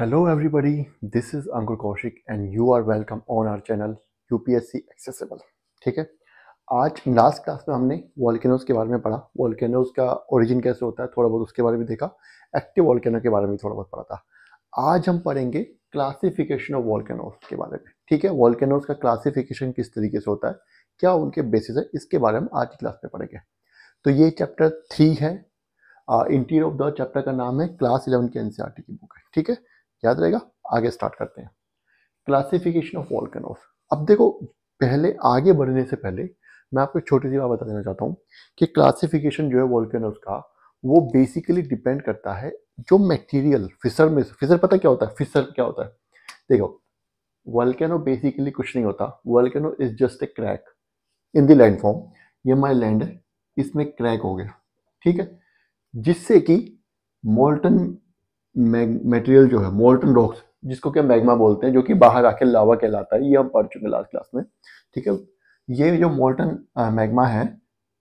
Hello everybody, this is Ankur Kaushik and you are welcome on our channel UPSC Accessible। ठीक है, आज last class में हमने volcanoes के बारे में पढ़ा। वॉल्केनोज का ओरिजिन कैसे होता है थोड़ा बहुत उसके बारे में देखा। एक्टिव वॉल्केनो के बारे में थोड़ा बहुत पढ़ा था। आज हम पढ़ेंगे क्लासिफिकेशन ऑफ वॉल्केनोज के बारे में। ठीक है, वॉल्केनोज का क्लासिफिकेशन किस तरीके से होता है, क्या उनके बेसिस है, इसके बारे में आज की क्लास में पढ़ेंगे। तो ये चैप्टर 3 है। इंटीरियर ऑफ द चैप्टर का नाम है क्लास 11 की एनसीईआरटी की बुक है। ठीक है, याद रहेगा। आगे स्टार्ट करते हैं क्लासिफिकेशन ऑफ वॉल्केनोज। अब देखो, पहले आगे बढ़ने से पहले मैं आपको एक छोटी सी बात बता देना चाहता हूँ कि क्लासिफिकेशन जो है वॉल्केनोज का, वो बेसिकली डिपेंड करता है जो मटेरियल फिसर में। फिसर पता क्या होता है? फिसर क्या होता है? देखो, वॉल्केनो बेसिकली कुछ नहीं होता। Volcano is just a crack in the land form. ये हमारा लैंड है, इसमें क्रैक हो गया, ठीक है, जिससे कि मोल्टन मटेरियल जो है, मोल्टन रॉक्स, जिसको क्या मैग्मा बोलते हैं, जो कि बाहर आके लावा कहलाता है, ये हम पढ़ चुके लास्ट क्लास में। ठीक है, ये जो मोल्टन मैग्मा है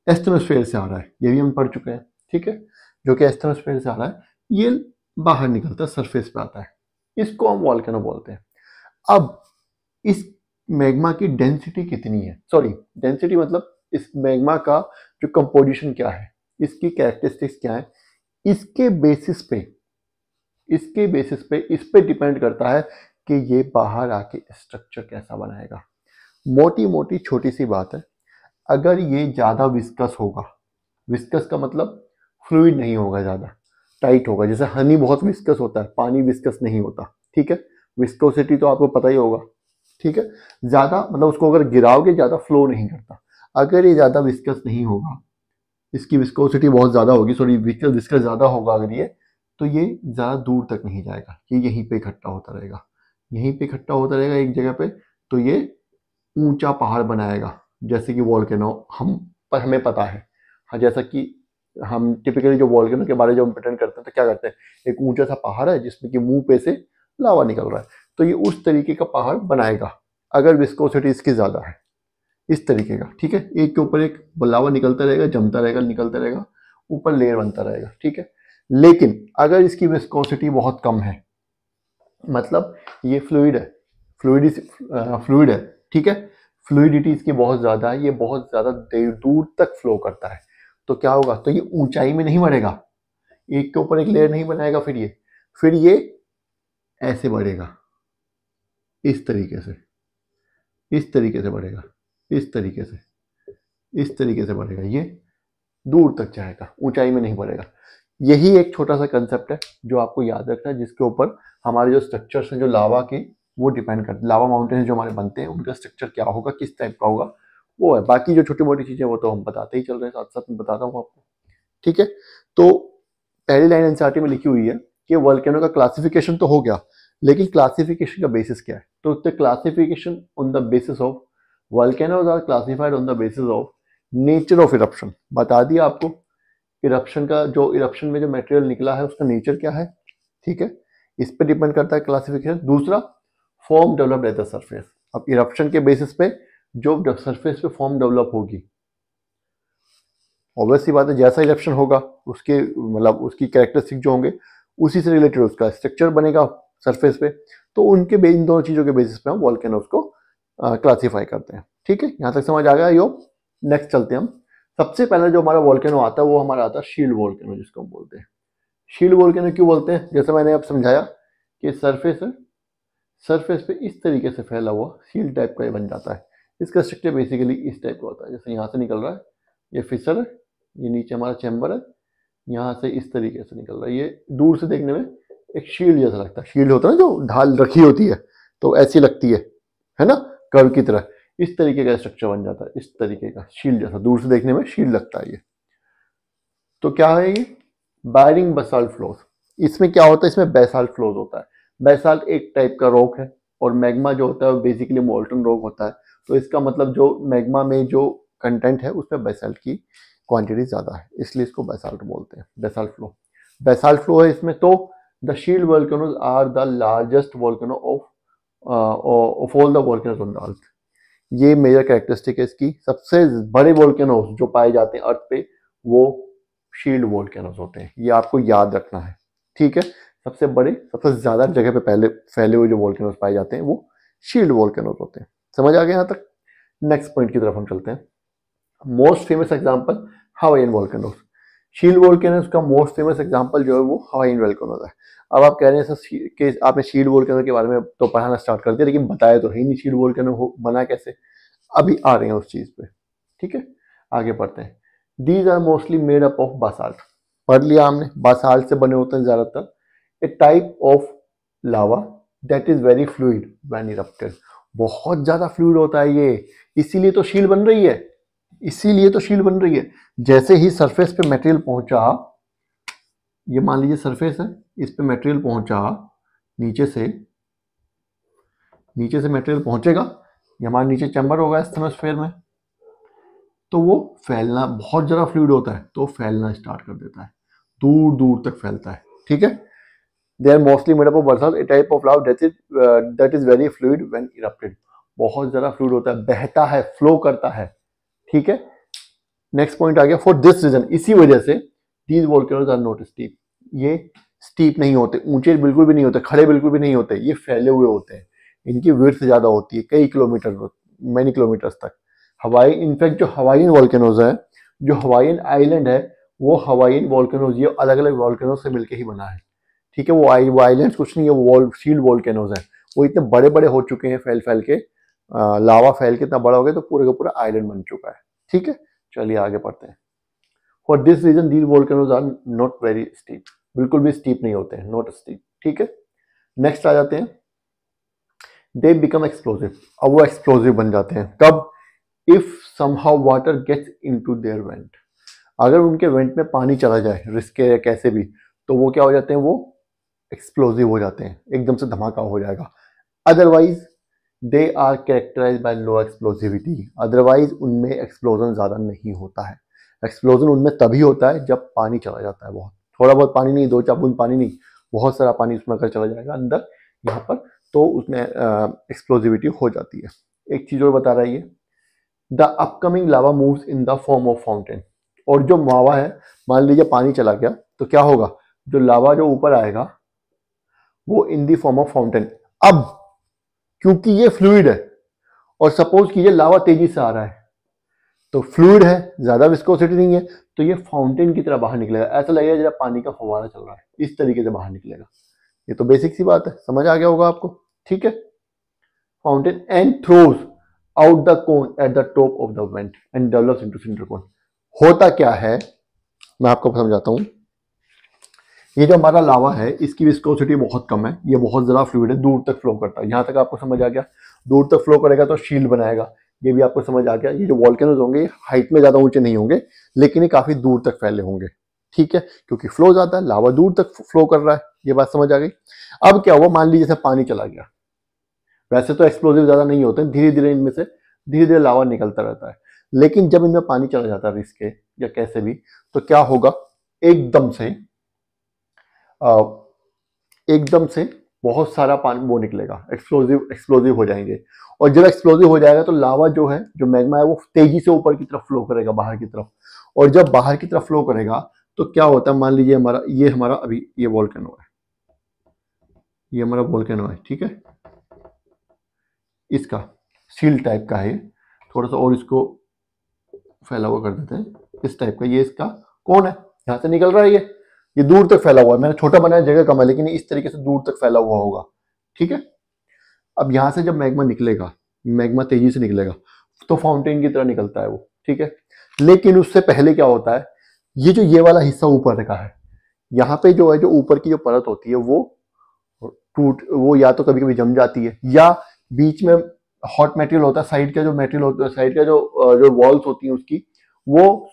एस्टेनोस्फेयर से आ रहा है, ये भी हम पढ़ चुके हैं। ठीक है, जो कि एस्टेनोस्फेयर से आ रहा है, ये बाहर निकलता है, सरफेस पे आता है, इसको हम वॉल्केनो बोलते हैं। अब इस मैग्मा की डेंसिटी कितनी है, सॉरी डेंसिटी मतलब इस मैग्मा का जो कंपोजिशन क्या है, इसकी कैरेक्टरिस्टिक्स क्या है, इसके बेसिस पे इस पे डिपेंड करता है कि ये बाहर आके स्ट्रक्चर कैसा बनाएगा। मोटी मोटी छोटी सी बात है, अगर ये ज़्यादा विस्कस होगा, विस्कस का मतलब फ्लूइड नहीं होगा, ज़्यादा टाइट होगा, जैसे हनी बहुत विस्कस होता है, पानी विस्कस नहीं होता। ठीक है, विस्कोसिटी तो आपको पता ही होगा। ठीक है, ज़्यादा मतलब उसको अगर गिराओगे ज़्यादा फ्लो नहीं करता। अगर ये ज़्यादा विस्कस नहीं होगा, इसकी विस्कोसिटी बहुत ज़्यादा होगी, सॉरी विस्कस ज़्यादा होगा अगर ये, तो ये ज़्यादा दूर तक नहीं जाएगा, ये यहीं पे इकट्ठा होता रहेगा, यहीं पे इकट्ठा होता रहेगा एक जगह पे। तो ये ऊंचा पहाड़ बनाएगा, जैसे कि वॉल्केनो हमें पता है। हाँ, जैसा कि हम टिपिकली जो वॉल्केनो के बारे में जब प्रेटेंड करते हैं तो क्या करते हैं, एक ऊंचा सा पहाड़ है जिसमें कि मुंह पे से लावा निकल रहा है, तो ये उस तरीके का पहाड़ बनाएगा अगर विस्कोसिटी इसकी ज़्यादा है, इस तरीके का। ठीक है, एक के ऊपर एक लावा निकलता रहेगा, जमता रहेगा, निकलता रहेगा, ऊपर लेयर बनता रहेगा। ठीक है, लेकिन अगर इसकी विस्कोसिटी बहुत कम है, मतलब ये फ्लूइड है, फ्लूइड है, ठीक है, फ्लूइडिटी इसकी बहुत ज़्यादा है, ये बहुत ज़्यादा दूर तक फ्लो करता है, तो क्या होगा, तो ये ऊंचाई में नहीं बढ़ेगा, एक के ऊपर एक लेयर नहीं बनाएगा, फिर ये ऐसे बढ़ेगा, इस तरीके से, इस तरीके से बढ़ेगा, इस तरीके से, इस तरीके से बढ़ेगा, ये दूर तक जाएगा, ऊंचाई में नहीं बढ़ेगा। यही एक छोटा सा कंसेप्ट है जो आपको याद रखना है, जिसके ऊपर हमारे जो स्ट्रक्चर्स हैं जो लावा के, वो डिपेंड करते हैं। लावा माउंटेन जो हमारे बनते हैं उनका स्ट्रक्चर क्या होगा, किस टाइप का होगा, वो है। बाकी जो छोटी मोटी चीज़ें वो तो हम बताते ही चल रहे हैं, साथ साथ में बताता हूँ आपको। ठीक है, तो पहली लाइन एनसीईआरटी में लिखी हुई है कि वॉल्केनो का क्लासिफिकेशन तो हो गया, लेकिन क्लासिफिकेशन का बेसिस क्या है? तो the classification on the basis of volcanoes are classified on the basis of nature of eruption. बता दिया आपको, इरप्शन का जो इरप्शन में जो मटेरियल निकला है उसका नेचर क्या है। ठीक है, इस पे डिपेंड करता है क्लासिफिकेशन। दूसरा, form developed at the surface. अब इरप्शन के बेसिस पे जो सरफेस पे फॉर्म डेवलप होगी, ऑब्वियसली बात है, जैसा इरप्शन होगा उसके मतलब उसकी कैरेक्टरिस्टिक जो होंगे उसी से रिलेटेड उसका स्ट्रक्चर बनेगा सरफेस पे। तो उनके इन दोनों चीज़ों के बेसिस पे हम वॉल्केनोज को क्लासीफाई करते हैं। ठीक है, यहाँ तक समझ आ गया यो? नेक्स्ट चलते हैं हम। सबसे पहला जो हमारा वॉल्केनो आता है वो हमारा आता है शील्ड वॉल्केनो, जिसको हम बोलते हैं। शील्ड वॉल्केनो क्यों बोलते हैं? जैसे मैंने अब समझाया कि सरफेस पे इस तरीके से फैला हुआ शील्ड टाइप का ये बन जाता है। इसका स्ट्रक्चर बेसिकली इस टाइप का होता है, जैसे यहाँ से निकल रहा है, ये फिसर है, ये नीचे हमारा चैम्बर है, यहाँ से इस तरीके से निकल रहा है। ये दूर से देखने में एक शील्ड जैसा लगता है, शील्ड होता है ना जो ढाल रखी होती है, तो ऐसी लगती है ना, कर्व की तरह। इस तरीके का स्ट्रक्चर बन जाता है, इस तरीके का शील्ड जैसा, दूर से देखने में शील्ड लगता है ये। तो क्या है ये? Bearing basalt flows. इसमें क्या होता है, इसमें बेसाल्ट फ्लोज होता है। बेसाल्ट एक टाइप का रॉक है और मैग्मा जो होता है वो बेसिकली मोल्टन रॉक होता है। तो इसका मतलब जो मैग्मा में जो कंटेंट है उसमें बेसाल्ट की क्वांटिटी ज़्यादा है, इसलिए इसको बेसाल्ट बोलते हैं, बेसाल्ट फ्लो। बेसाल्ट फ्लो है इसमें। तो the shield volcanoes are the largest volcano of all the volcanoes on the earth. ये मेजर कैरेक्टरिस्टिक है इसकी। सबसे बड़े वॉल्केनोज जो पाए जाते हैं अर्थ पे वो शील्ड वॉल्केनोज होते हैं, ये आपको याद रखना है। ठीक है, सबसे बड़े, सबसे ज्यादा जगह पे पहले फैले हुए जो वोल्केनोज पाए जाते हैं वो शील्ड वोल्केनोज होते हैं। समझ आ गया यहाँ तक? नेक्स्ट पॉइंट की तरफ हम चलते हैं। Most famous example Hawaiian volcanoes. Shield volcanoes का मोस्ट फेमस एग्जांपल जो है वो हवाईयन वोल्केनोज है। अब आप कह रहे हैं सर कि आपने शील्ड वोल्केनो के बारे में तो पढ़ाना स्टार्ट कर दिया, लेकिन बताया तो है नहीं शील्ड वोल्केनो बना कैसे। अभी आ रहे हैं उस चीज पे, ठीक है। आगे बढ़ते हैं। These are mostly made up of basalt. पढ़ लिया हमने, बासाल्ट से बने होते हैं ज्यादातर। A type of lava that is very fluid when erupted. बहुत ज्यादा फ्लूइड होता है ये, इसीलिए तो शील्ड बन रही है, इसीलिए तो शील्ड बन रही है। जैसे ही सरफेस पे मटेरियल पहुंचा, ये मान लीजिए सरफेस है, इस पे मटेरियल पहुंचा, नीचे से मटेरियल पहुंचेगा, ये हमारे नीचे चैम्बर होगा एस्थेनोस्फेयर में, तो वो फैलना, बहुत ज़्यादा फ्लूइड होता है तो फैलना स्टार्ट कर देता है, दूर दूर तक फैलता है, ठीक है। They are mostly made up of basalt, a type of lava that is very fluid when erupted. बहुत ज़्यादा फ्लूइड होता है, बहता है, फ्लो करता है, ठीक है। नेक्स्ट पॉइंट आ गया, फॉर दिस रीजन, इसी वजह से these volcanoes are not steep. ये स्टीप नहीं होते, ऊंचे बिल्कुल भी नहीं होते, खड़े बिल्कुल भी नहीं होते, ये फैले हुए होते हैं। इनकी विड्थ ज्यादा होती है, कई किलोमीटर, मैनी किलोमीटर्स तक। हवाई, इनफैक्ट जो हवाईयन वोल्केनोज है, जो हवाईयन आइलैंड है, वो हवाईयन वोल्केनोज ये अलग अलग वोल्केनोज से मिलकर ही बना है, ठीक है। वो आइलैंड कुछ नहीं है, वो शील्ड वोल्केनोज है। वो इतने बड़े बड़े हो चुके हैं, फैल फैल के, लावा फैल के इतना बड़ा हो गया तो पूरे का पूरा आइलैंड बन चुका है, ठीक है। चलिए आगे पढ़ते हैं। For this reason these volcanoes are not very steep. बिल्कुल भी स्टीप नहीं होते हैं, नॉट स्टीप, ठीक है। नेक्स्ट आ जाते हैं, दे बिकम एक्सप्लोसिव। अब वो एक्सप्लोसिव बन जाते हैं कब? If somehow water gets into their vent. अगर उनके वेंट में पानी चला जाए, रिस्क है कैसे भी, तो वो क्या हो जाते हैं, वो एक्सप्लोसिव हो जाते हैं, एकदम से धमाका हो जाएगा। Otherwise they are characterize by low explosivity. Otherwise उनमें एक्सप्लोजन ज्यादा नहीं होता है। एक्सप्लोजन उनमें तभी होता है जब पानी चला जाता है, बहुत थोड़ा बहुत पानी नहीं, 2-4 बूंद पानी नहीं, बहुत सारा पानी उसमें अगर चला जाएगा अंदर यहाँ पर, तो उसमें एक्सप्लोजिविटी हो जाती है। एक चीज और बता रहा है ये, the upcoming lava moves in the form of fountain. और जो लावा है, मान लीजिए पानी चला गया तो क्या होगा, जो लावा जो ऊपर आएगा वो in the form of fountain. अब क्योंकि ये फ्लूइड है, और सपोज कीजिए लावा तेजी से आ रहा है, तो फ्लूइड है, ज्यादा विस्कोसिटी नहीं है, तो ये फाउंटेन की तरह बाहर निकलेगा, ऐसा लगेगा जैसे पानी का फव्वारा चल रहा है, इस तरीके से बाहर निकलेगा। ये तो बेसिक सी बात है, समझ आ गया होगा आपको, ठीक है। Fountain and throws out the cone at the top of the vent and develops into sinter cone. होता क्या है, मैं आपको समझाता हूं। ये जो हमारा लावा है, इसकी विस्कोसिटी बहुत कम है, ये बहुत ज्यादा फ्लूइड है, दूर तक फ्लो करता है। यहां तक आपको समझ आ गया, दूर तक फ्लो करेगा तो शील्ड बनाएगा, ये भी आपको समझ आ गया। ये जो वॉल्केनोज होंगे हाइट में ज्यादा ऊंचे नहीं होंगे, लेकिन ये काफी दूर तक फैले होंगे, ठीक है, क्योंकि फ्लो ज्यादा है, लावा दूर तक फ्लो कर रहा है, ये बात समझ आ गई। अब क्या हुआ, मान लीजिए जैसे पानी चला गया, वैसे तो एक्सप्लोजिव ज्यादा नहीं होते, धीरे धीरे इनमें से धीरे धीरे लावा निकलता रहता है, लेकिन जब इनमें पानी चला जाता है रिस्क के या कैसे भी, तो क्या होगा, एकदम से एकदम से बहुत सारा पानी वो निकलेगा, एक्सप्लोजिव हो जाएंगे। और जब एक्सप्लोजिव हो जाएगा तो लावा जो है, जो मैग्मा है, वो तेजी से ऊपर की तरफ फ्लो करेगा, बाहर की तरफ। और जब बाहर की तरफ फ्लो करेगा तो क्या होता है, मान लीजिए हमारा अभी ये वोल्केनो है, ये हमारा वोल्केनो है, ठीक है, इसका सील टाइप का है, थोड़ा सा और इसको फैला हुआ कर देते हैं, इस टाइप का, ये इसका कौन है, यहां से निकल रहा है, ये दूर तक फैला हुआ है, मैंने छोटा बनाया, जगह कम है, लेकिन इस तरीके से दूर तक फैला हुआ होगा, ठीक है। अब यहां से जब मैग्मा निकलेगा, मैग्मा तेजी से निकलेगा तो फाउंटेन की तरह निकलता है वो, ठीक है। लेकिन उससे पहले क्या होता है, ये वाला हिस्सा ऊपर का है, यहाँ पे जो है, जो ऊपर की जो परत होती है वो या तो कभी कभी जम जाती है, या बीच में हॉट मटेरियल होता है, साइड का जो मटेरियल होता है, साइड का जो वॉल्स होती हैं उसकी, वो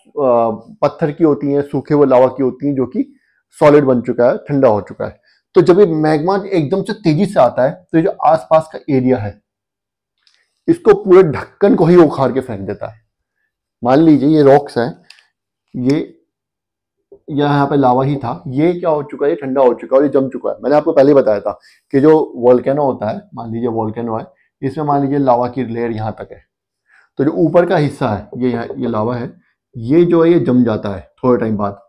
पत्थर की होती हैं, सूखे हुए लावा की होती हैं, जो कि सॉलिड बन चुका है, ठंडा हो चुका है। तो जब ये मैग्मा एकदम से तेजी से आता है तो ये जो आसपास का एरिया है, इसको पूरे ढक्कन को ही उखाड़ के फेंक देता है। मान लीजिए ये रॉक्स है, ये यहाँ पे लावा ही था, ये क्या हो चुका है, ये ठंडा हो चुका है और ये जम चुका है। मैंने आपको पहले ही बताया था कि जो वोल्केनो होता है, मान लीजिए वोल्केनो है, इसमें मान लीजिए लावा की लेयर यहाँ तक है, तो जो ऊपर का हिस्सा है, ये लावा है, ये जो है ये जम जाता है थोड़े टाइम बाद,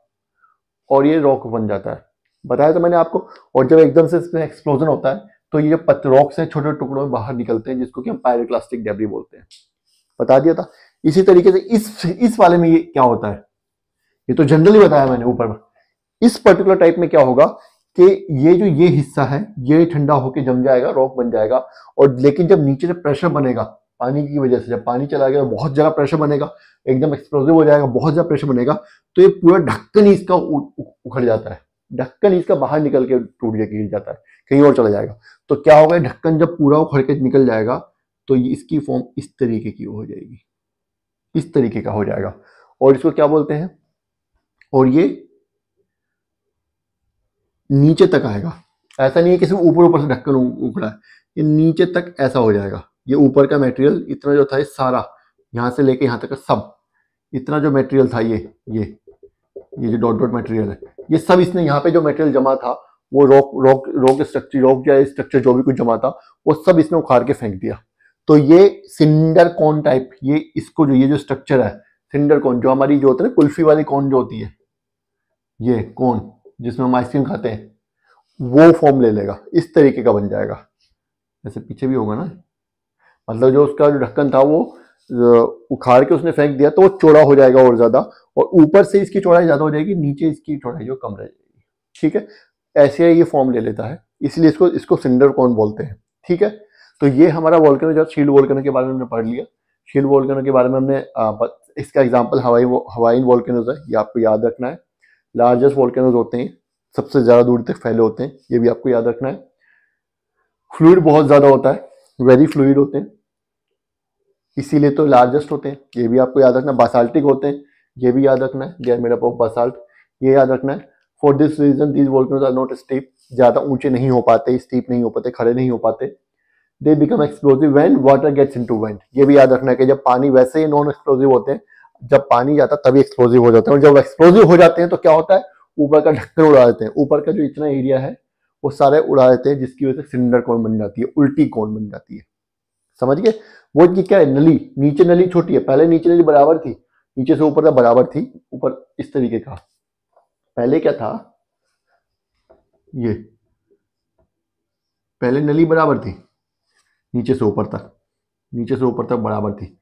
और ये रॉक बन जाता है। बताया तो मैंने आपको। और जब एकदम से इसमें एक्सप्लोजन होता है तो ये रॉक से छोटे टुकड़ों में बाहर निकलते हैं, जिसको कि हम पायरोक्लास्टिक डेब्री बोलते हैं। बता दिया था। इसी तरीके से इस वाले में ये क्या होता है, ये तो जनरली बताया मैंने ऊपर में। इस पर्टिकुलर टाइप में क्या होगा कि ये हिस्सा है ये ठंडा होकर जम जाएगा, रॉक बन जाएगा। और लेकिन जब नीचे से प्रेशर बनेगा पानी की वजह से, जब पानी चला गया बहुत ज्यादा प्रेशर बनेगा, एकदम एक्सप्लोसिव हो जाएगा, बहुत ज्यादा प्रेशर बनेगा, तो ये पूरा ढक्कन ही इसका उखड़ जाता है, ढक्कन ही इसका बाहर निकल के टूट के गिर जाता है, कहीं और चला जाएगा। तो क्या होगा, ढक्कन जब पूरा उखड़ के निकल जाएगा तो इसकी फॉर्म इस तरीके की हो जाएगी, इस तरीके का हो जाएगा। और इसको क्या बोलते हैं, और ये नीचे तक आएगा। ऐसा नहीं है कि सिर्फ ऊपर ऊपर से ढक्कन उखड़ा है, ये नीचे तक ऐसा हो जाएगा। ये ऊपर का मटेरियल इतना जो था, ये सारा यहाँ से लेके यहाँ तक का सब, इतना जो मटेरियल था, ये जो डॉट डॉट मटेरियल है, ये सब इसने यहाँ पे जो मटेरियल जमा था, वो रॉक स्ट्रक्चर जो भी कुछ जमा था, वो सब इसने उखाड़ के फेंक दिया। तो ये सिंडर कॉन टाइप, ये इसको जो ये जो स्ट्रक्चर है सिंडर कॉन, जो हमारी जो होता है ना कुल्फी वाली कॉन जो होती है, ये कॉन जिसमें हम आइसक्रीम खाते हैं, वो फॉर्म ले लेगा, इस तरीके का बन जाएगा। ऐसे पीछे भी होगा ना, मतलब जो उसका जो ढक्कन था वो उखाड़ के उसने फेंक दिया, तो वो चौड़ा हो जाएगा और ज्यादा, और ऊपर से इसकी चौड़ाई ज्यादा हो जाएगी, नीचे इसकी चौड़ाई जो कम रह जाएगी। ठीक है, ऐसे ये फॉर्म ले लेता है, इसलिए इसको इसको सिंडर कॉन बोलते हैं। ठीक है, तो ये हमारा वोल्केनो, जो शील्ड वोल्केनो के बारे में हमने पढ़ लिया। शील्ड वोल्केनो के बारे में हमने इसका एग्जाम्पल हवाई वोल्केनोज है, ये आपको याद रखना है। लार्जेस्ट वोल्केनोज होते हैं, सबसे ज्यादा दूर तक फैले होते हैं, ये भी आपको याद रखना है। फ्लूइड बहुत ज्यादा होता है, वेरी फ्लूइड होते हैं, इसीलिए तो लार्जेस्ट होते हैं, ये भी आपको याद रखना है। बासाल्टिक होते हैं, ये भी याद रखना है, they are made up of basalt, ये याद रखना है। For this reason these volcanoes are not steep, ज्यादा ऊंचे नहीं हो पाते, स्टीप नहीं हो पाते, खड़े नहीं हो पाते। They become explosive when water gets into vent, ये भी याद रखना है कि जब पानी, वैसे ही नॉन एक्सप्लोसिव होते हैं, जब पानी जाता है तभी एक्सप्लोसिव हो जाते हैं, और जब एक्सप्लोसिव हो जाते हैं तो क्या होता है, ऊपर का ढक्कन उड़ा देते हैं, ऊपर का जो इतना एरिया है वो सारे उड़ा देते हैं, जिसकी वजह से सिलेंडर कौन बन जाती है, उल्टी कौन बन जाती है। समझ गए, वो की क्या है, नली, नीचे नली छोटी है, पहले नीचे नली बराबर थी, नीचे से ऊपर तक बराबर थी, ऊपर इस तरीके का, पहले क्या था, ये पहले नली बराबर थी, नीचे से ऊपर तक, नीचे से ऊपर तक बराबर थी।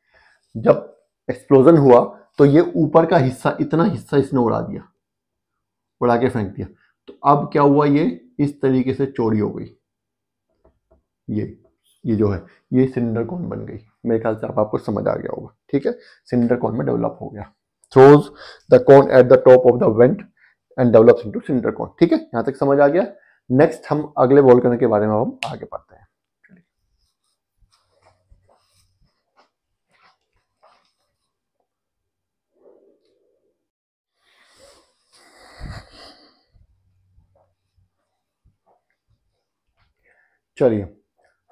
जब एक्सप्लोजन हुआ तो ये ऊपर का हिस्सा, इतना हिस्सा इसने उड़ा दिया, उड़ा के फेंक दिया। तो अब क्या हुआ, ये इस तरीके से चौड़ी हो गई, ये जो है ये सिलेंडर कॉन बन गई। मेरे ख्याल से आपको समझ आ गया होगा। ठीक है, सिलेंडर कॉन में डेवलप हो गया, throws the cone at the top of the vent and develops into cylinder cone. ठीक है, यहां तक समझ आ गया। नेक्स्ट हम अगले वोल्केनो के बारे में हम आगे पढ़ते हैं। चलिए,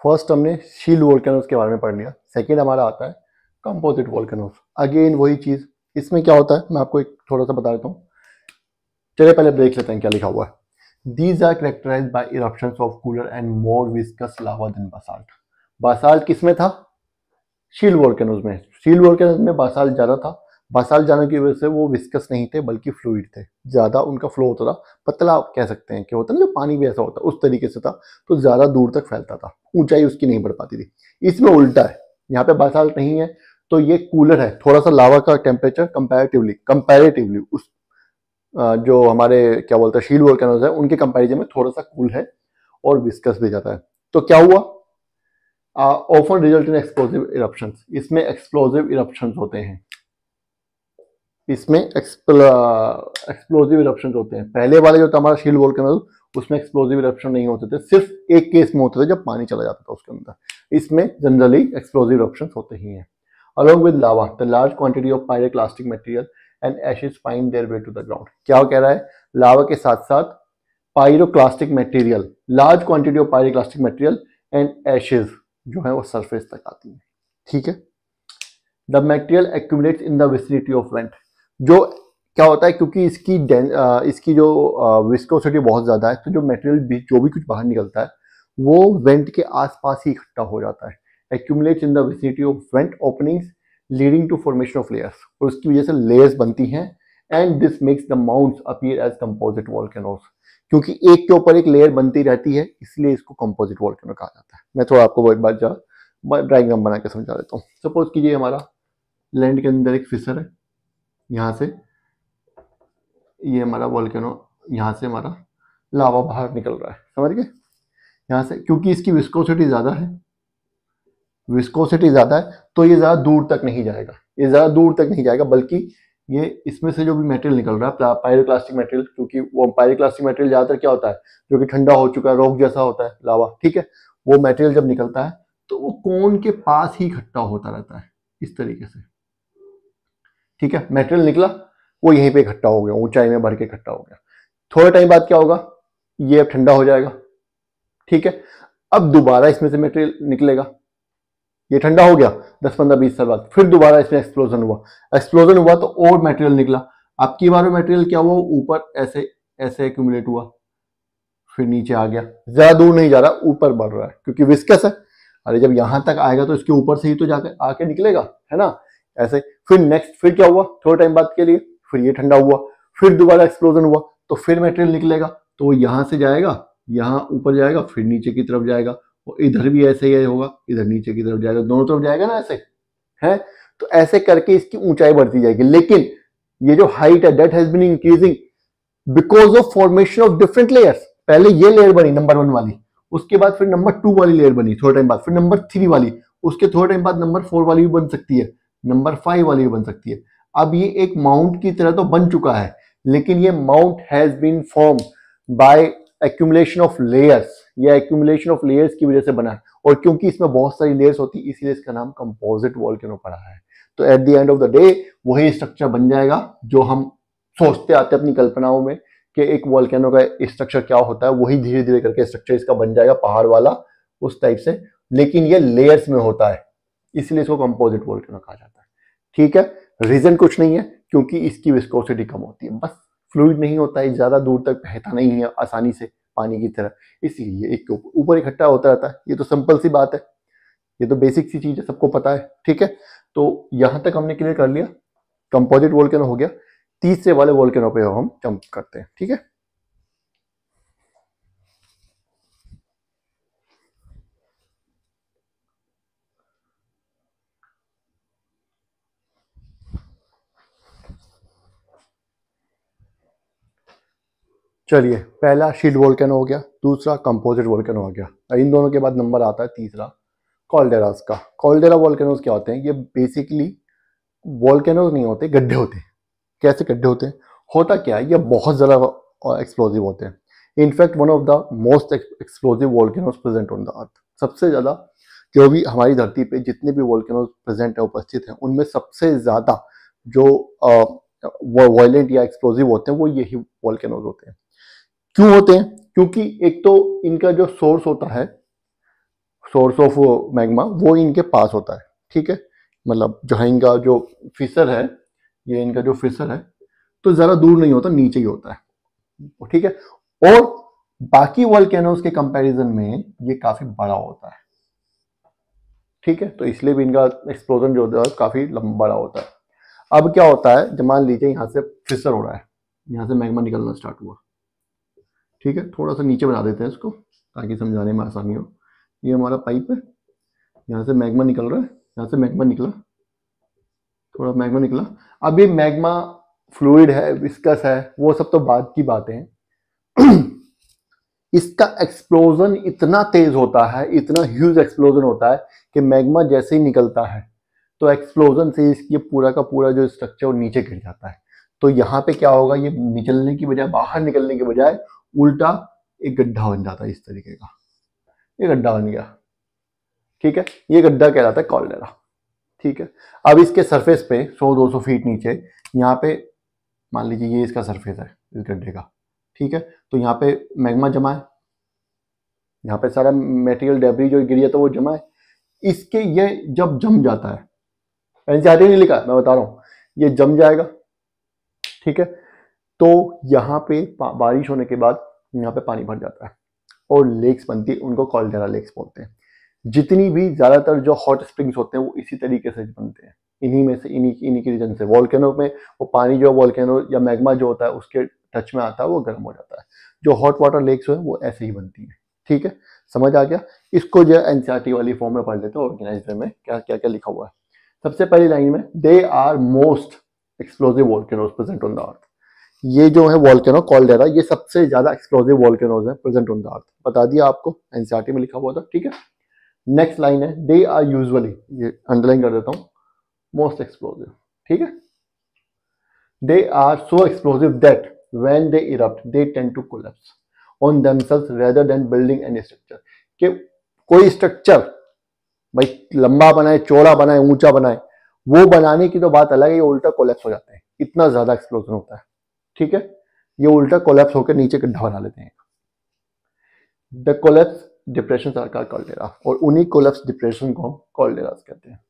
फर्स्ट हमने शील्ड वोल्केनोस के बारे में पढ़ लिया। सेकंड हमारा आता है कंपोजिट वोल्केनोस। अगेन वही चीज, इसमें क्या होता है मैं आपको एक थोड़ा सा बता देता हूँ। चलिए पहले देख लेते हैं क्या लिखा हुआ है। These are characterised by eruptions of cooler and more viscous lava than basalt. Basalt किसमें था, शील्ड वोल्केनोस में। शील्ड वोल्केनोस में बासाल्ट ज्यादा था, बासाल्ट जाने की वजह से वो विस्कस नहीं थे बल्कि फ्लूइड थे, ज्यादा उनका फ्लो होता था, पतला कह सकते हैं कि होता है ना जो पानी भी ऐसा होता है उस तरीके से था, तो ज्यादा दूर तक फैलता था, ऊंचाई उसकी नहीं बढ़ पाती थी। इसमें उल्टा है, यहाँ पे बासाल्ट नहीं है तो ये कूलर है, थोड़ा सा लावा का टेम्परेचर कंपैरेटिवली उस जो हमारे क्या बोलते हैं शील्ड वोल्केनोस है उनके कंपैरिजन में थोड़ा सा कूल है और विस्कस भी जाता है। तो क्या हुआ, often result in explosive eruptions, इसमें एक्सप्लोसिव इरप्शंस होते हैं, इसमें एक्सप्लोसिव इरप्शंस होते हैं। पहले वाले जो था हमारा शील्ड वोल्केनो, उसमें एक्सप्लोसिव इरप्शन नहीं होते थे, सिर्फ एक केस में होते थे जब पानी चला जाता था उसके अंदर। इसमें जनरली एक्सप्लोसिव इरप्शंस होते ही हैं। Along with lava, the large quantity of pyroclastic material and ashes find their way to the ground. क्या कह रहा है, लावा के साथ साथ pyroclastic material, large quantity of pyroclastic material and Ashes जो है वो सरफेस तक आती है। ठीक है, the material accumulates in the vicinity of went. जो क्या होता है, क्योंकि इसकी जो विस्कोसिटी बहुत ज्यादा है, तो जो मटेरियल जो भी कुछ बाहर निकलता है वो वेंट के आसपास ही इकट्ठा हो जाता है। accumulates in the vicinity of vent openings leading to formation of layers, और उसकी वजह से लेयर्स बनती हैं and this makes the mounts appear as composite volcanoes. क्योंकि एक के ऊपर एक लेयर बनती रहती है, इसलिए इसको कंपोजिट वॉल्केनो कहा जाता है। मैं थोड़ा आपको एक बार डायग्राम बना के समझा देता हूँ। सपोज कीजिए हमारा लैंड के अंदर एक फिशर है, यहाँ से ये हमारा वॉल्केनो, यहाँ से हमारा लावा बाहर निकल रहा है, समझ गए। यहाँ से क्योंकि इसकी विस्कोसिटी ज़्यादा है, विस्कोसिटी ज़्यादा है, तो ये ज़्यादा दूर तक नहीं जाएगा, ये ज़्यादा दूर तक नहीं जाएगा, बल्कि ये इसमें से जो भी मटेरियल निकल रहा है पायरोक्लास्टिक मटेरियल, क्योंकि वो पायरोक्लास्टिक मटेरियल ज़्यादातर क्या होता है, जो कि ठंडा हो चुका है, रॉक जैसा होता है, लावा, ठीक है, वो मटेरियल जब निकलता है तो वो कोन के पास ही इकट्ठा होता रहता है इस तरीके से, ठीक है। मटेरियल निकला, वो यहीं पे इकट्ठा हो गया, ऊंचाई में बढ़ के इकट्ठा हो गया। थोड़े टाइम बाद क्या होगा, ये अब ठंडा हो जाएगा, ठीक है। अब दोबारा इसमें से मटेरियल निकलेगा, ये ठंडा हो गया, 10-15-20 साल बाद फिर दोबारा इसमें एक्सप्लोजन हुआ तो और मटेरियल निकला। अब की बार मटेरियल क्या हुआ, ऊपर ऐसे ऐसे एक्यूमुलेट हुआ, फिर नीचे आ गया, ज्यादा दूर नहीं जा रहा, ऊपर बढ़ रहा है, क्योंकि विस्कस है। अरे जब यहां तक आएगा तो इसके ऊपर से ही तो जाकर आके निकलेगा, है ना, ऐसे। फिर नेक्स्ट, फिर क्या हुआ, थोड़े टाइम बाद के लिए फिर ये ठंडा हुआ, फिर दोबारा एक्सप्लोजन हुआ, तो फिर मटेरियल निकलेगा, तो यहां से जाएगा, यहाँ ऊपर जाएगा, फिर नीचे की तरफ जाएगा, और इधर भी ऐसे ही होगा, इधर नीचे की तरफ जाएगा, दोनों तरफ जाएगा ना, ऐसे है। तो ऐसे करके इसकी ऊंचाई बढ़ती जाएगी। लेकिन ये जो हाइट है, that has been increasing because of formation of different layers. पहले ये लेयर बनी नंबर 1 वाली, उसके बाद फिर नंबर 2 वाली लेयर बनी, थोड़े टाइम बाद फिर नंबर 3 वाली, उसके थोड़े टाइम बाद नंबर 4 वाली भी बन सकती है, नंबर 5 वाली भी बन सकती है। अब ये एक माउंट की तरह तो बन चुका है, लेकिन ये mount has been form by accumulation of layers, या एक्यूमुलेशन ऑफ लेयर्स की वजह से बना है। और क्योंकि इसमें बहुत सारी लेयर्स होती है, इसीलिए इसका नाम कंपोजिट वॉल्केनो पड़ा है। तो at the end of the day वही स्ट्रक्चर बन जाएगा जो हम सोचते आते हैं अपनी कल्पनाओं में कि एक वॉल्केनो का स्ट्रक्चर क्या होता है, वही धीरे धीरे करके स्ट्रक्चर इसका बन जाएगा, पहाड़ वाला उस टाइप से। लेकिन ये लेयर्स में होता है, इसलिए इसको कंपोजिट वॉल्केनो कहा जाता है, ठीक है। रीजन कुछ नहीं है, क्योंकि इसकी विस्कोसिटी कम होती है, बस फ्लूइड नहीं होता है, ज्यादा दूर तक बहता नहीं है आसानी से पानी की तरह, इसलिए एक के ऊपर इकट्ठा होता रहता है। ये तो सिंपल सी बात है, ये तो बेसिक सी चीज है, सबको पता है, ठीक है। तो यहां तक हमने क्लियर कर लिया, कंपोजिट वोल्केनो हो गया। तीसरे वाले वोल्केनो पे हम जंप करते हैं, ठीक है। चलिए, पहला शील्ड वोल्केनो हो गया, दूसरा कंपोजिट वोल्केनो हो गया, इन दोनों के बाद नंबर आता है तीसरा कॉल्डेरास का। कॉल्डेरा वोल्केनोस क्या होते हैं, ये बेसिकली वोल्केनोस नहीं होते, गड्ढे होते हैं। कैसे गड्ढे होते हैं, होता क्या है, ये बहुत ज़्यादा एक्सप्लोजिव होते हैं। In fact one of the most explosive volcanoes present on the अर्थ। सबसे ज़्यादा जो भी हमारी धरती पे जितने भी वोल्केनोस प्रेजेंट है, उपस्थित हैं, उनमें सबसे ज़्यादा जो वायलेंट या एक्सप्लोजिव होते हैं वो यही वोल्केनोस होते हैं। क्यों होते हैं, क्योंकि एक तो इनका जो सोर्स होता है, सोर्स ऑफ मैग्मा, वो इनके पास होता है, ठीक है। मतलब जो है इनका जो फिसर है, ये इनका जो फिसर है, तो ज़्यादा दूर नहीं होता, नीचे ही होता है, ठीक है। और बाकी वोल्केनोस के कंपैरिजन में ये काफी बड़ा होता है, ठीक है। तो इसलिए भी इनका एक्सप्लोजन जो होता है काफी बड़ा होता है। अब क्या होता है, जब मान लीजिए यहाँ से फिसर हो रहा है, यहाँ से मैग्मा निकलना स्टार्ट हुआ, ठीक है। थोड़ा सा नीचे बना देते हैं इसको ताकि समझाने में आसानी हो। ये हमारा पाइप है, यहाँ से मैग्मा निकल रहा है, यहाँ से मैग्मा निकला, थोड़ा मैग्मा निकला। अब ये मैग्मा फ्लूइड है, विस्कस है, वो सब तो बाद की बातें हैं। इसका एक्सप्लोजन इतना तेज होता है, इतना ह्यूज एक्सप्लोजन होता है कि मैग्मा जैसे ही निकलता है तो एक्सप्लोजन से इसकी पूरा का पूरा जो स्ट्रक्चर वो नीचे गिर जाता है। तो यहाँ पे क्या होगा, ये निकलने की बजाय, बाहर निकलने के बजाय उल्टा एक गड्ढा बन जाता है इस तरीके का, ये गड्ढा बन गया, ठीक है। ये गड्ढा कहलाता है कॉल्डेरा, ठीक है। अब इसके सरफेस पे 100-200 फीट नीचे, यहाँ पे मान लीजिए ये इसका सरफेस है इस गड्ढे का, ठीक है। तो यहाँ पे मैग्मा जमा है, यहाँ पे सारा मेटेरियल डेब्री जो गिरी है तो वो जमा है। इसके ये जब जम जाता है, एनसीईआरटी नहीं लिखा, मैं बता रहा हूँ, ये जम जाएगा, ठीक है। तो यहाँ पे बारिश होने के बाद यहाँ पे पानी भर जाता है और लेक्स बनती है, उनको कॉल्डेरा लेक्स बोलते हैं। जितनी भी ज्यादातर जो हॉट स्प्रिंग्स होते हैं वो इसी तरीके से बनते हैं, इन्हीं में से, इन्हीं इन्हीं के रीजन से। वॉल्केनो में वो पानी जो वॉल्केनो या मैग्मा जो होता है उसके टच में आता है वो गर्म हो जाता है। जो हॉट वाटर लेक्स है वो ऐसे ही बनती है। ठीक है, समझ आ गया। इसको जो है एनसीईआरटी वाली फॉर्म में पढ़ लेते हैं, ऑर्गेनाइज्ड वे में क्या क्या क्या लिखा हुआ है। सबसे पहली लाइन में, they are most explosive volcanoes present on the earth. ये जो है वॉल्केनो कॉल्डेरा, ये सबसे ज्यादा एक्सप्लोसिव वॉल्केनोज है प्रेजेंट ऑन द अर्थ। बता दिया आपको, एनसीईआरटी में लिखा हुआ था। ठीक है, नेक्स्ट लाइन है, दे आर यूजुअली, ये अंडरलाइन कर देता हूं, मोस्ट एक्सप्लोसिव। ठीक है, they are so explosive that when they erupt they tend to collapse on themselves rather than building any structure. कि कोई स्ट्रक्चर भाई लंबा बनाए, चौड़ा बनाए, ऊंचा बनाए, वो बनाने की तो बात अलग है, ये उल्टा कोलैप्स हो जाते हैं, इतना ज्यादा एक्सप्लोजन होता है। ठीक है, ये उल्टा कोलैप्स होकर नीचे गड्ढा बना लेते हैं। The collapse depression are called caldera, और उन्हीं कोलैप्स डिप्रेशन को हम कॉल्डेरास कहते हैं।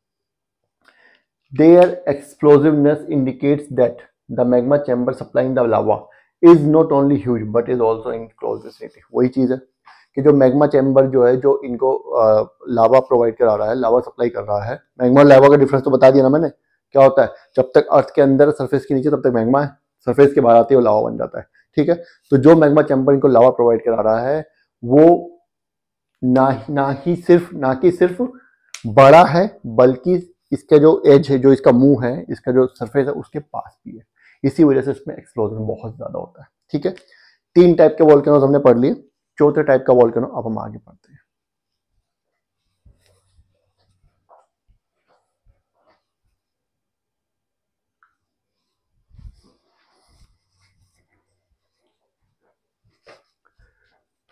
Their explosiveness indicates that the magma chamber supplying the lava is not only huge but is also in close vicinity। वही चीज है कि जो मैग्मा चैम्बर जो है, जो इनको लावा प्रोवाइड करा रहा है, लावा सप्लाई कर रहा है। मैग्मा और लावा का डिफरेंस तो बता दिया ना मैंने, क्या होता है, जब तक अर्थ के अंदर सरफेस के नीचे तब तक मैग्मा है, सरफेस के बाहर आते ही वो लावा बन जाता है। ठीक है, तो जो मैग्मा चैम्बर इनको लावा प्रोवाइड करा रहा है वो ना कि सिर्फ बड़ा है, बल्कि इसका जो एज है, जो इसका मुंह है, इसका जो सरफेस है उसके पास भी है। इसी वजह से इसमें एक्सप्लोजन बहुत ज्यादा होता है। ठीक है, 3 टाइप के वॉल्केनोज हमने पढ़ लिए। चौथे टाइप का वॉल्केनो अब हम आगे पढ़ते हैं।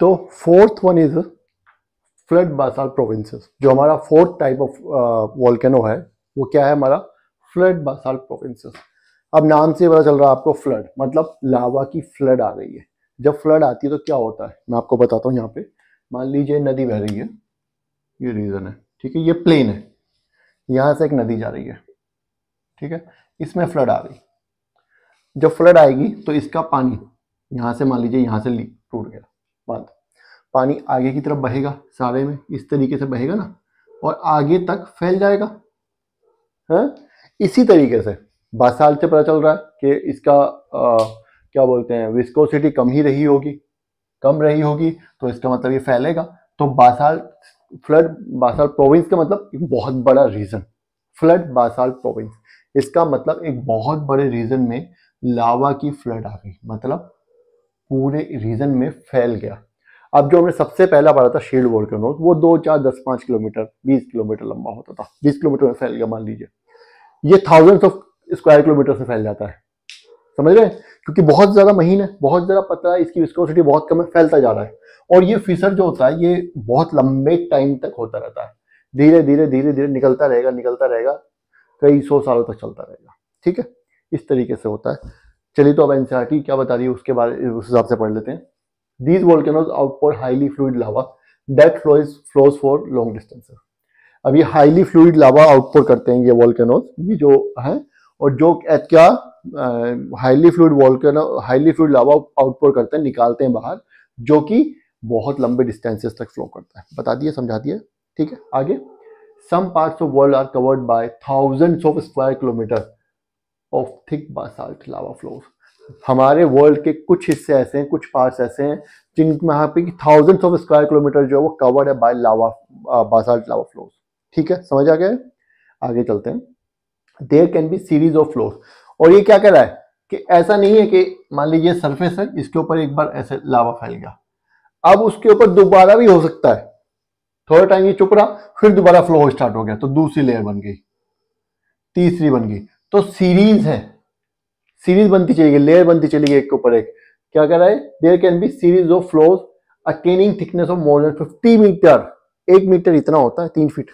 तो fourth one is flood Basalt provinces. जो हमारा फोर्थ टाइप ऑफ वॉल्केनो है वो क्या है हमारा, फ्लड बासाल्ट प्रोविंसेस। अब नाम से पता चल रहा है आपको, फ्लड मतलब लावा की फ्लड आ गई है। जब फ्लड आती है तो क्या होता है, मैं आपको बताता हूँ। यहाँ पे मान लीजिए नदी बह रही है, ये रीजन है। ठीक है, ये प्लेन है, यहाँ से एक नदी जा रही है। ठीक है, इसमें फ्लड आ गई। जब फ्लड आएगी तो इसका पानी यहाँ से, मान लीजिए यहाँ से लीक टूट गया बांध, पानी आगे की तरफ बहेगा, सारे में इस तरीके से बहेगा ना, और आगे तक फैल जाएगा। है, इसी तरीके से बासाल्ट से पता चल रहा है कि इसका क्या बोलते हैं, विस्कोसिटी कम ही रही होगी, कम रही होगी, तो इसका मतलब ये फैलेगा। तो बासाल्ट फ्लड बासाल्ट प्रोविंस का मतलब एक बहुत बड़ा रीजन, फ्लड बासाल्ट प्रोविंस, इसका मतलब एक बहुत बड़े रीजन में लावा की फ्लड आ गई, मतलब पूरे रीजन में फैल गया। अब जो हमने सबसे पहला पढ़ा था शील्ड वोल्केनोज, वो 2, 4, 10, 5 किलोमीटर, 20 किलोमीटर लंबा होता था। 20 किलोमीटर में फैल गया मान लीजिए, ये थाउजेंड्स ऑफ स्क्वायर किलोमीटर से फैल जाता है। समझ रहे हैं, क्योंकि बहुत ज्यादा महीन है, बहुत ज्यादा पतला है, इसकी विस्कोसिटी बहुत कम है, फैलता जा रहा है। और ये फिसर जो होता है ये बहुत लंबे टाइम तक होता रहता है, धीरे धीरे धीरे धीरे निकलता रहेगा, निकलता रहेगा, कई 100 सालों तक चलता रहेगा। ठीक है, इस तरीके से होता है। चलिए, तो अब एनसीईआरटी क्या बता रही है उसके बाद उस हिसाब से पढ़ लेते हैं। These volcanoes outpour highly fluid lava that flows for long distances। अब ये हाईली फ्लूइड लावा आउटपोर करते हैं ये वॉल्केनोज, ये जो है, और जो क्या हाईली फ्लूइड लावा आउटपोर करते हैं, निकालते हैं बाहर, जो कि बहुत लंबे डिस्टेंसेस तक फ्लो करता है। बता दिए, समझा दिए। ठीक है, आगे, some parts of world are covered by thousands of square kilometre of thick basalt lava flows. हमारे वर्ल्ड के कुछ हिस्से ऐसे हैं, कुछ पार्ट्स ऐसे हैं जिनमें यहाँ पे थाउजेंड्स ऑफ स्क्वायर किलोमीटर जो है वो कवर्ड है by lava basalt lava flows. ठीक है, समझ आ गया। आगे चलते हैं। There can be series of flows, और ये क्या कह रहा है कि ऐसा नहीं है कि मान लीजिए सरफेस है, इसके ऊपर एक बार ऐसे लावा फैल गया, अब उसके ऊपर दोबारा भी हो सकता है, थोड़ा टाइम ये चुप रहा, फिर दोबारा फ्लो स्टार्ट हो गया, तो दूसरी लेयर बन गई, तीसरी बन गई। तो सीरीज है, सीरीज बनती चली गई, लेयर बनती चली गई एक के ऊपर एक। क्या कह रहा है, there can be series of flows attaining thickness of more than 50 metre. 1 metre इतना होता है, 3 फीट,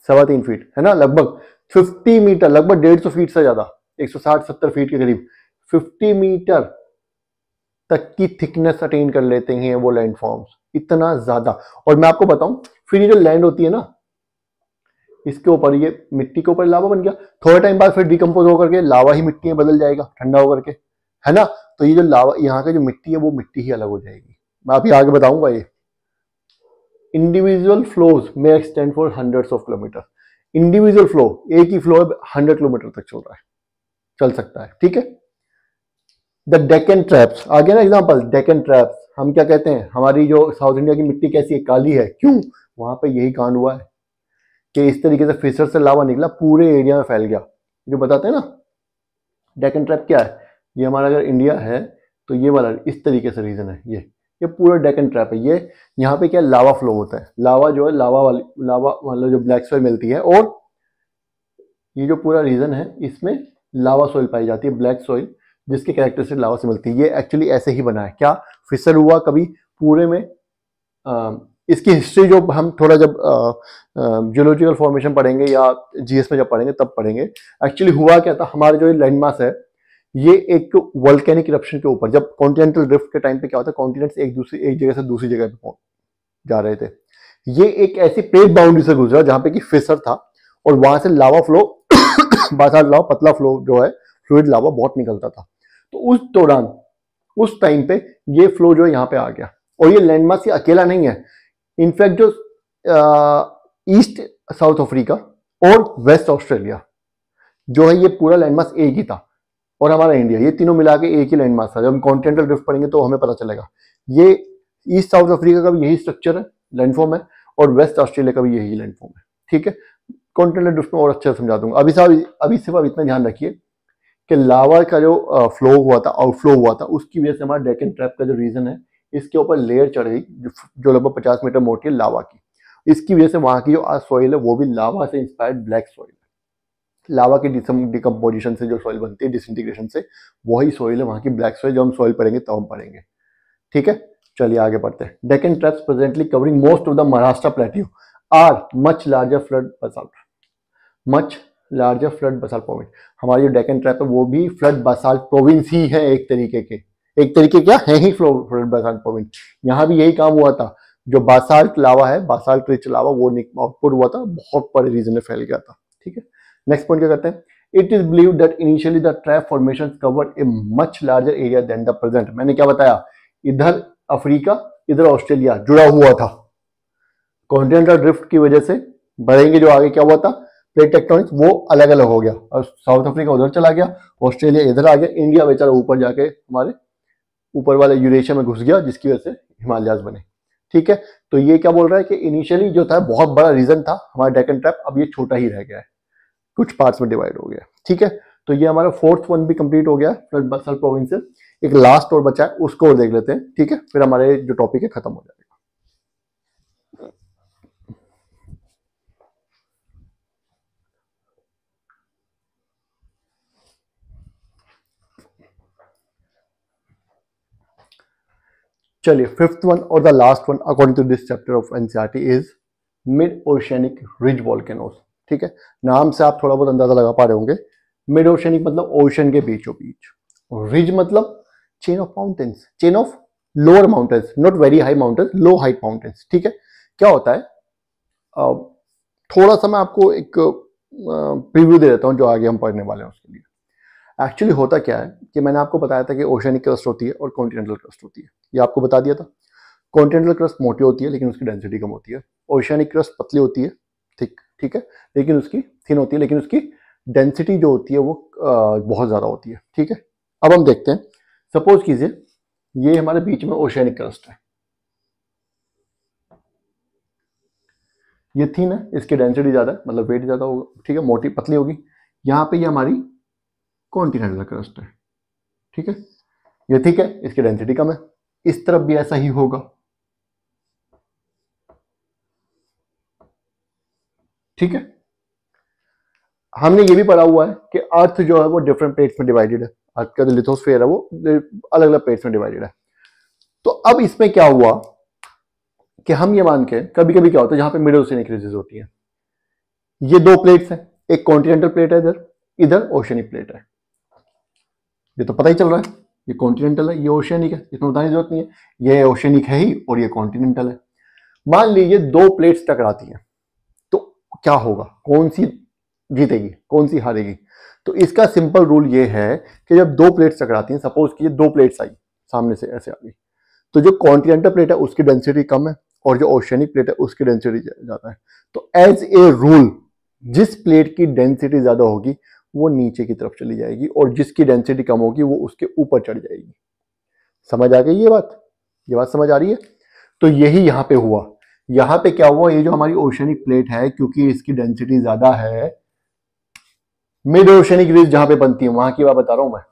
3.25 फीट है ना, लगभग 50 मीटर, लगभग 150 फीट से ज्यादा, 160-70 फीट के करीब, 50 मीटर तक की थिकनेस अटेन कर लेते हैं वो लैंडफॉर्म्स, इतना ज्यादा। और मैं आपको बताऊं, फिर ये जो लैंड होती है ना, इसके ऊपर, ये मिट्टी के ऊपर लावा बन गया, थोड़े टाइम बाद फिर डिकम्पोज होकर के लावा ही मिट्टी में बदल जाएगा, ठंडा होकर के, है ना। तो ये जो लावा यहाँ की जो मिट्टी है वो मिट्टी ही अलग हो जाएगी, मैं अभी आगे बताऊंगा। ये इंडिविजुअल फ्लोज में extend for hundreds of kilometre, individual flow, एक ही फ्लो 100 किलोमीटर तक चल रहा है, चल सकता है, ठीक है। द डेक्कन ट्रैप्स, आ गया ना एग्जांपल, डेक्कन ट्रैप्स। हम क्या कहते हैं, हमारी जो साउथ इंडिया की मिट्टी कैसी है, काली है, क्यों? वहां पे यही कांड हुआ है कि इस तरीके से फिसर से लावा निकला, पूरे एरिया में फैल गया। जो बताते हैं ना डेक्कन ट्रैप क्या है, ये हमारा अगर इंडिया है तो ये वाला इस तरीके से रीजन है, ये पूरा डेक्कन ट्रैप है। ये यहाँ पे क्या लावा फ्लो होता है, लावा जो है लावा वाली लावा मतलब जो ब्लैक सॉइल मिलती है, और ये जो पूरा रीजन है इसमें लावा सॉइल पाई जाती है, ब्लैक सॉइल, जिसके कैरेक्टरिस्टिक लावा से मिलती है। ये एक्चुअली ऐसे ही बना है, क्या फिसर हुआ कभी पूरे में। इसकी हिस्ट्री जो हम थोड़ा जब जियोलॉजिकल फॉर्मेशन पढ़ेंगे या जीएस में जब पढ़ेंगे तब पढ़ेंगे। एक्चुअली हुआ क्या था, हमारे जो लैंड मास है ये एक वोल्केनिक इरप्शन के ऊपर, जब कॉन्टिनेंटल ड्रिफ्ट के टाइम पे क्या होता है, कॉन्टिनेंट्स एक जगह से दूसरी जगह पे जा रहे थे। ये एक ऐसी प्लेट बाउंड्री से गुजरा जहां पे कि फिसर था, और वहां से लावा फ्लो बासाल्ट लावा, पतला फ्लो जो है, फ्लूइड लावा बहुत निकलता था। तो उस दौरान उस टाइम पे ये फ्लो जो है यहाँ पे आ गया। और ये लैंडमास ये अकेला नहीं है, इनफैक्ट जो ईस्ट साउथ अफ्रीका और वेस्ट ऑस्ट्रेलिया जो है, ये पूरा लैंडमास एक ही था, और हमारा इंडिया, ये तीनों मिला के एक ही लैंडमास था। जब हम कॉन्टिनेंटल ड्रिफ्ट पढ़ेंगे तो हमें पता चलेगा। ये ईस्ट साउथ अफ्रीका का भी यही स्ट्रक्चर है, लैंडफॉर्म है, और वेस्ट ऑस्ट्रेलिया का भी यही लैंडफॉर्म है, ठीक है। कॉन्टिनेंटल ड्रिफ्ट में और अच्छे से समझा दूंगा। अभी सिर्फ आप इतना ध्यान रखिए कि लावा का जो फ्लो हुआ था, आउटफ्लो हुआ था, उसकी वजह से हमारा डेक्कन ट्रैप का जो रीजन है, इसके ऊपर लेयर चढ़ गई जो लगभग 50 मीटर मोटी है लावा की। इसकी वजह से वहां की जो सॉइल है वो भी लावा से इंस्पायर्ड ब्लैक सॉइल है। लावा की डिकम्पोजिशन से जो सॉइल बनती है, डिसइंटीग्रेशन से, वही सॉइल है वहां की ब्लैक सॉइल। जब हम सॉइल पढ़ेंगे तब हम पढ़ेंगे, ठीक है। चलिए आगे बढ़ते हैं। Deccan traps presently covering most of the Maharashtra plateau are much larger flood basalt, much larger flood basalt province. हमारी जो डेक्कन ट्रैप है वो भी फ्लड बसाल्ट प्रोविंस ही है, एक तरीके क्या है ही फ्लड बसाल्ट प्रोविंस। यहाँ भी यही काम हुआ था, जो बासाल्ट लावा है, बासाल्ट रिच लावा, वो आउटपुट हुआ था, बहुत बड़े रीजन में फैल गया था, ठीक है। नेक्स्ट पॉइंट क्या करते हैं, it is believe that initially the trap formation covered a much larger area than the present. मैंने क्या बताया, इधर अफ्रीका इधर ऑस्ट्रेलिया जुड़ा हुआ था, कॉन्टिनेंटल ड्रिफ्ट की वजह से बढ़ेंगे जो आगे क्या हुआ था, प्लेट टेक्टोनिक्स, वो अलग अलग हो गया, और साउथ अफ्रीका उधर चला गया, ऑस्ट्रेलिया इधर आ गया, इंडिया बेचारा ऊपर जाके हमारे ऊपर वाले यूरेशिया में घुस गया, जिसकी वजह से हिमालयाज बने, ठीक है। तो ये क्या बोल रहा है कि इनिशियली जो था बहुत बड़ा रीजन था हमारा डेक्कन ट्रैप, अब ये छोटा ही रह गया है, कुछ पार्ट्स में डिवाइड हो गया, ठीक है। तो ये हमारा फोर्थ वन भी कंप्लीट हो गया, फ्लड बसाल्ट प्रोविंस। एक लास्ट और बचा है, उसको और देख लेते हैं, ठीक है, फिर हमारे जो टॉपिक है खत्म हो जाएगा। चलिए फिफ्थ वन और the last one according to this chapter of NCERT is mid oceanic ridge volcanoes, ठीक है। नाम से आप थोड़ा बहुत अंदाजा लगा पा रहे होंगे, मिड ओशियनिक मतलब ओशन के बीचों बीच, और रिज मतलब chain of mountains, chain of lower mountains, not very high mountains, low height mountains, ठीक है। क्या होता है, थोड़ा सा मैं आपको एक प्रीव्यू दे देता हूँ जो आगे हम पढ़ने वाले हैं उसके लिए। एक्चुअली होता क्या है कि मैंने आपको बताया था कि ओशियनिक क्रस्ट होती है और कॉन्टिनेंटल क्रस्ट होती है, ये आपको बता दिया था। कॉन्टिनेंटल क्रस्ट मोटी होती है लेकिन उसकी डेंसिटी कम होती है, ओशियनिक क्रस्ट पतली होती है, ठीक है, लेकिन उसकी थिन होती है, लेकिन उसकी डेंसिटी जो होती है वो बहुत ज़्यादा होती है, ठीक है। अब हम देखते हैं, सपोज कीजिए ये हमारे बीच में ओशियनिक क्रस्ट है, ये थिन है, इसकी डेंसिटी ज़्यादा है, मतलब वेट ज़्यादा होगा, ठीक है, मोटी पतली होगी। यहाँ पे ये हमारी कॉन्टिनेंटल क्रस्ट है, ठीक है, ये ठीक है, इसकी डेंसिटी कम है। इस तरफ भी ऐसा ही होगा, ठीक है। हमने ये भी पढ़ा हुआ है कि अर्थ जो है वो डिफरेंट प्लेट्स में डिवाइडेड है, अर्थ का जो लिथोस्फीयर है वो अलग अलग प्लेट्स में डिवाइडेड है। तो अब इसमें क्या हुआ कि हम ये मान के, कभी कभी क्या होता है जहां पे मिड ओशियनिक रिजेस होती है, ये दो प्लेट्स हैं, एक कॉन्टिनेंटल प्लेट है इधर, इधर ओशियनिक प्लेट है, ये तो पता ही चल रहा है, ये कॉन्टिनेंटल है, ये ओशियनिक है, इसमें बताने की जरूरत नहीं है, ये ओशियनिक है ही और ये कॉन्टिनेंटल है। मान लीजिए दो प्लेट्स टकराती हैं, तो क्या होगा, कौन सी जीतेगी कौन सी हारेगी? तो इसका सिंपल रूल ये है कि जब दो प्लेट्स टकराती हैं, सपोज कीजिए दो प्लेट्स आई सामने से ऐसे आ गई, तो जो कॉन्टिनेंटल प्लेट है उसकी डेंसिटी कम है और जो ओशियनिक प्लेट है उसकी डेंसिटी ज्यादा है। तो एज ए रूल जिस प्लेट की डेंसिटी ज्यादा होगी वो नीचे की तरफ चली जाएगी और जिसकी डेंसिटी कम होगी वो उसके ऊपर चढ़ जाएगी। समझ आ गई ये बात समझ आ रही है? तो यही यहां पे हुआ। यहां पे क्या हुआ, ये जो हमारी ओशनिक प्लेट है क्योंकि इसकी डेंसिटी ज्यादा है, मिड ओशनिक रिज जहां पे बनती है वहां की बात बता रहा हूं मैं,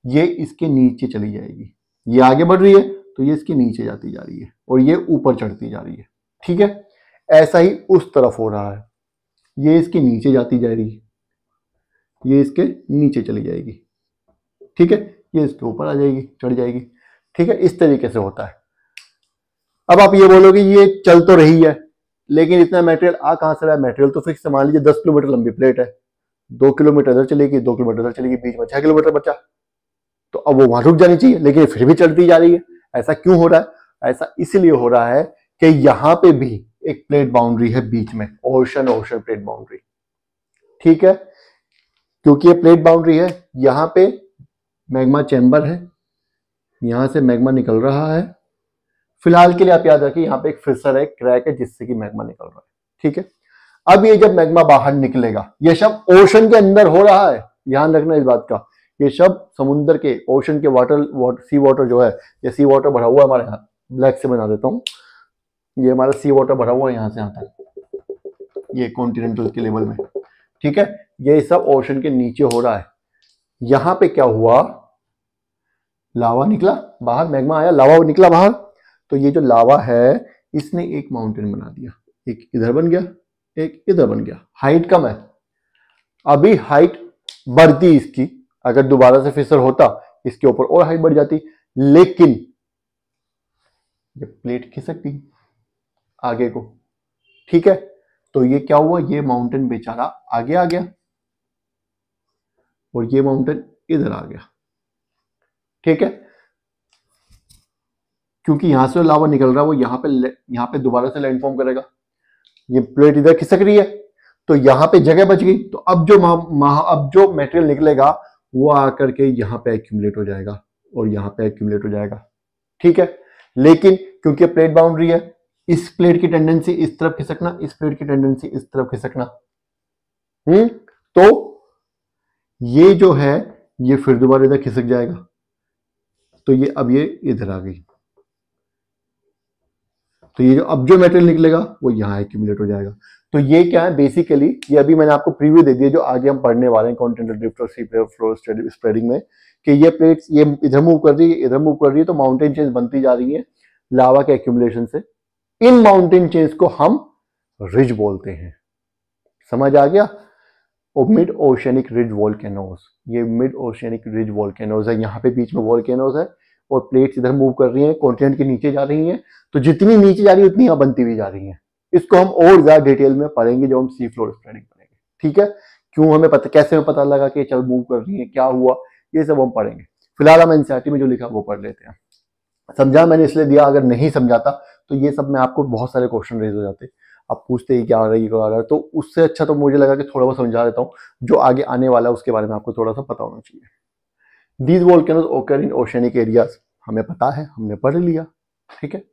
ये इसके नीचे चली जाएगी। ये आगे बढ़ रही है तो ये इसके नीचे जाती जा रही है और ये ऊपर चढ़ती जा रही है। ठीक है, ऐसा ही उस तरफ हो रहा है, ये इसके नीचे जाती जा रही है, ये इसके नीचे चली जाएगी। ठीक है, ये इसके ऊपर आ जाएगी, चढ़ जाएगी। ठीक है, इस तरीके से होता है। अब आप ये बोलोगे ये चल तो रही है लेकिन इतना मटेरियल आ कहां से रहा है? मटेरियल तो फिक्स है। मान लीजिए 10 किलोमीटर लंबी प्लेट है, 2 किलोमीटर इधर चलेगी, 2 किलोमीटर इधर चलेगी, बीच में 6 किलोमीटर बचा, तो अब वो वहां रुक जानी चाहिए लेकिन फिर भी चलती जा रही है। ऐसा क्यों हो रहा है? ऐसा इसलिए हो रहा है कि यहां पे भी एक प्लेट बाउंड्री है बीच में, ओशन प्लेट बाउंड्री। ठीक है, क्योंकि ये प्लेट बाउंड्री है, यहां पे मैग्मा चैम्बर है, यहां से मैग्मा निकल रहा है। फिलहाल के लिए आप याद रखिए यहाँ पे एक फिसर है, क्रैक है जिससे कि मैग्मा निकल रहा है। ठीक है, अब ये जब मैग्मा बाहर निकलेगा, ये सब ओशन के अंदर हो रहा है, ध्यान रखना इस बात का। ये सब समुद्र के, ओशन के सी वाटर जो है, ये सी वाटर भरा हुआ है हमारे यहाँ, ब्लैक से बना देता हूँ, ये हमारा सी वाटर भरा हुआ है यहाँ से यहाँ तक, ये कॉन्टिनेंटल के लेवल में। ठीक है, ये सब ओशन के नीचे हो रहा है। यहां पे क्या हुआ, लावा निकला बाहर, मैग्मा आया, लावा निकला बाहर, तो ये जो लावा है इसने एक माउंटेन बना दिया, एक इधर बन गया, एक इधर बन गया। हाइट कम है, अभी हाइट बढ़ती इसकी, अगर दोबारा से फिसर होता इसके ऊपर और हाइट बढ़ जाती, लेकिन ये प्लेट खिसकती आगे को। ठीक है, तो ये क्या हुआ, ये माउंटेन बेचारा आगे आ गया और ये माउंटेन इधर आ गया। ठीक है, क्योंकि यहां से लावा निकल रहा है वो यहां पे दोबारा से लैंडफॉर्म करेगा। ये प्लेट इधर खिसक रही है तो यहां पे जगह बच गई, तो अब जो मटेरियल निकलेगा वो आकर के यहां पे एक्यूमुलेट हो जाएगा और यहां पे एक्यूमुलेट हो जाएगा। ठीक है, लेकिन क्योंकि प्लेट बाउंड्री है, इस प्लेट की टेंडेंसी इस तरफ खिसकना, इस प्लेट की टेंडेंसी इस तरफ खिसकना। तो ये जो है ये फिर दोबारा इधर खिसक जाएगा, तो ये अब ये इधर आ गई, तो ये जो अब जो मटेरियल निकलेगा वो यहाँ एक्यूमुलेट हो जाएगा। तो ये क्या है बेसिकली, ये अभी मैंने आपको प्रीव्यू दे दिया जो आगे हम पढ़ने वाले हैं कॉन्टिनेंटल ड्रिफ्ट और सी फ्लोर स्प्रेडिंग में, कि ये प्लेट्स ये इधर मूव कर रही है, इधर मूव कर रही है, तो माउंटेन चेन्स बनती जा रही है लावा के एक्यूमुलेशन से। इन माउंटेन चेन्स को हम रिज बोलते हैं। समझ आ गया? और मिड ओशियनिक रिज वोल्केनोज, ये मिड ओशियनिक रिज वोल्केनोज है, यहाँ पे बीच में वोल्केनोज है और प्लेट्स इधर मूव कर रही हैं, कॉन्टिनेंट के नीचे जा रही हैं, तो जितनी नीचे जा रही है उतनी यहाँ बनती हुई जा रही हैं। इसको हम और ज्यादा डिटेल में पढ़ेंगे जब हम सी फ्लोर स्प्रेडिंग पढ़ेंगे। ठीक है, क्यों हमें पता, कैसे हमें पता लगा कि चल मूव कर रही है, क्या हुआ, ये सब हम पढ़ेंगे। फिलहाल हम एनसीईआरटी में जो लिखा वो पढ़ लेते हैं। समझा मैंने इसलिए दिया, अगर नहीं समझाता तो ये सब में आपको बहुत सारे क्वेश्चन रेज हो जाते, आप पूछते ही क्या आ रहा है, ये क्या आ रहा है, तो उससे अच्छा तो मुझे लगा कि थोड़ा बहुत समझा देता हूँ, जो आगे आने वाला है उसके बारे में आपको थोड़ा सा पता होना चाहिए। दीज वोल्केनोज ओकर इन ओशियनिक एरियाज, हमें पता है, हमने पढ़ लिया। ठीक है,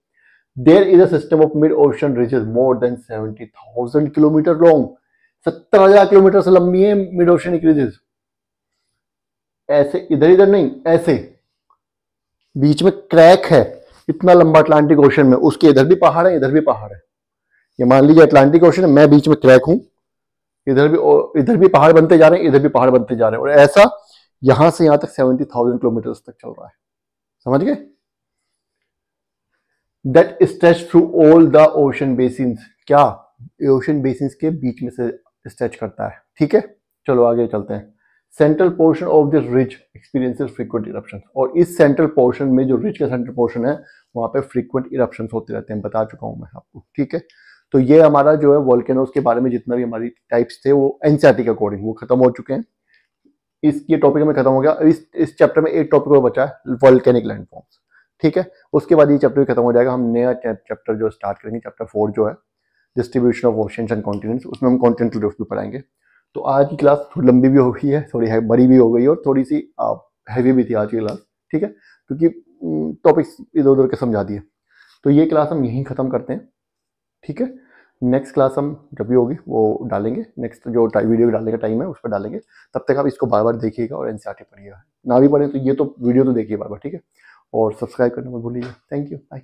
there is a system of mid ocean ridges more than 70,000 kilometre long, 70,000 kilometre से लंबी है मिड ओशियनिक रिजेस। ऐसे इधर इधर नहीं, ऐसे बीच में क्रैक है इतना लंबा अटलांटिक ओशन में, उसके इधर भी पहाड़ है, इधर भी पहाड़ है। ये मान लीजिए अटलांटिक ओशन है, मैं बीच में क्रैक हूं, इधर भी पहाड़ बनते जा रहे हैं, इधर भी पहाड़ बनते जा रहे हैं, और ऐसा यहां से यहां तक 70,000 किलोमीटर तक चल रहा है। समझ गए? That stretch through all the ocean basins, क्या ओशन बेसिन्स के बीच में से स्ट्रेच करता है। ठीक है, चलो आगे चलते हैं। Central portion of the ridge experiences frequent eruptions, और इस सेंट्रल पोर्शन में जो रिज का सेंट्रल पोर्शन है वहां पे फ्रीक्वेंट इरप्शंस होते रहते हैं, बता चुका हूं मैं आपको। ठीक है, तो ये हमारा जो है वोल्केनोज के बारे में जितना भी हमारी टाइप्स थे वो एनसीईआरटी के अकॉर्डिंग वो खत्म हो चुके हैं। ये टॉपिक में खत्म हो गया। इस चैप्टर में एक टॉपिक और बचा है, वोल्केनिक लैंडफॉर्म्स। ठीक है, उसके बाद ये चैप्टर भी खत्म हो जाएगा, हम नया चैप्टर जो स्टार्ट करेंगे, चैप्टर 4 जो है distribution of oceans and continents, उसमें हम कॉन्टिनेंटल ड्रिफ्ट भी पढ़ाएंगे। तो आज की क्लास थोड़ी लंबी भी हो गई है, थोड़ी बड़ी भी हो गई और थोड़ी सी हैवी भी थी आज की क्लास। ठीक है, क्योंकि टॉपिक्स इधर उधर के समझा दिए, तो ये क्लास हम यहीं खत्म करते हैं। ठीक है, नेक्स्ट क्लास हम जब भी होगी वो डालेंगे, नेक्स्ट जो वीडियो डालने का टाइम है उस पर डालेंगे। तब तक आप इसको बार बार देखिएगा और एनसीईआरटी पढ़िएगा, ना भी पढ़े तो ये तो वीडियो तो देखिए बार बार, ठीक है। और सब्सक्राइब करना मत भूलिएगा। Thank you, bye.